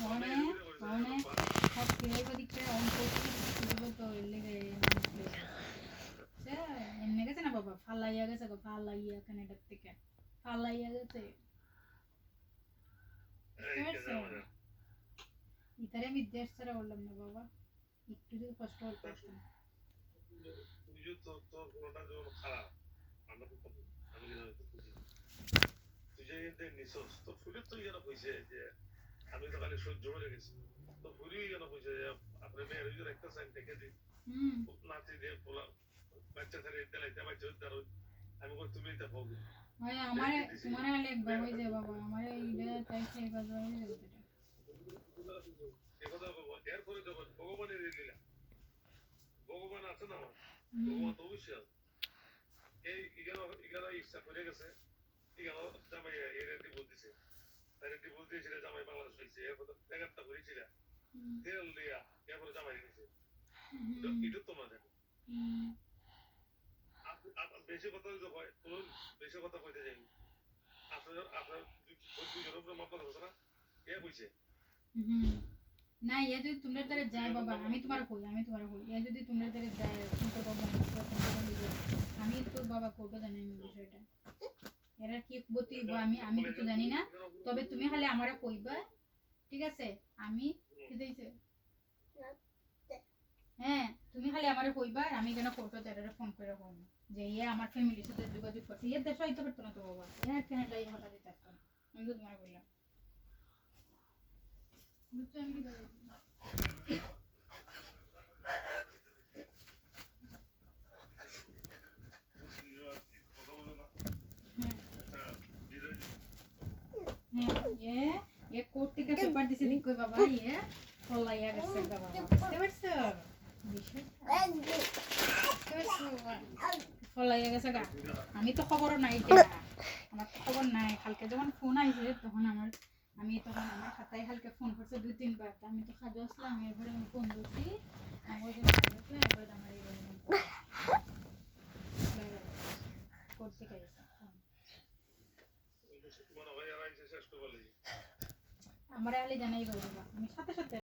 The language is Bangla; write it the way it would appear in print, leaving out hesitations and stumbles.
ಅವನೇ ಅವನೇ ಕೇಳೋದಕ್ಕೆ ಅವ್ನು ಕೊಟ್ಟು ಎಲ್ಲಿಗೆ এমনি গেছে না বাবা ফালাইয়া গেছে গো ফালাইয়া কানেটার থেকে ফালাইয়া গেছে ইতারে আমি দেশ ছাড়া বললাম না বাবা একটু যদি কষ্ট হতো তুই তো তোর কোনটা যেন খারাপ আমরা তো আমি তুই যে নিছস তো ফুলে তো যেন কইছে যে আমি তো খালি সহ্য করে গেছি তো ফুলি যেন কইছে যে আপনি মেয়ের একটা সাইন থেকে দিই নাতি দিয়ে বলা বাচ্চা ছেড়ে দিলাইতে বাচ্চা ধরো আমি কই তুমি এটা বল ভাই আমারে তোমারে অনেক বাবাই যে বাবা আমারে ইলে তাই সেই বাবা হয়ে যাবে এটা বাবা এর করে দেব ভগবানের দিলা ভগবান আছে না ভগবান তো অবশ্যই এই ইগারা ইচ্ছা করে গেছে ইগারা জামাই এর বলতেছে তারে দি বলতেছে জামাই বাংলাদেশ হইছে এর কথা দেখাটা করেছিল তেল দিয়া এরপরে জামাই দিয়েছে এটা তো মানে বেশি কথা যদি হয় তোর বেশি কথা কইতে যাই আপনার দুজনের উপরে মাপলা হচ্ছে না কে কইছে না ইয়া যদি তোমার দ্বারা যায় বাবা আমি তোমার কই ইয়া যদি তোমার দ্বারা যায় তোমার বাবা আমি তো বাবা কোটো জানি না বিষয়টা এরা কি বলতে আমি কিছু জানি না তবে তুমি খালি আমারে কইবা ঠিক আছে আমি কি দিইছে হ্যাঁ তুমি খালি আমারে কইবা আমি কেন কোটো দাদারে ফোন করে কইব যে ইয়া আমার ফ্যামিলির সাথে যোগাযোগ করতে ইয়া দেশ হইতে পারতো না তো বাবা এর কেন যাই হঠাৎ দিতে আমি তো তোমার বললাম বুঝছো আমি কি বলছি ये कोट टिका पेपर दिसे दी कोई बाबा ये फलाइया गसे बाबा বুঝতে পারছো ফলাইয়া গেছে গা আমি তো খবর নাই আমার তো খবর নাই কালকে যখন ফোন আইছে তখন আমি তখন আমার খাতায় কালকে ফোন করছে 2-3 বার আমি তো কাজে আসলাম এরপরে আমি ফোন করছি আমার যে কাজে আসলাম এরপরে আমার এই করতে গেছে আমার আলে জানাই করবা আমি সাথে সাথে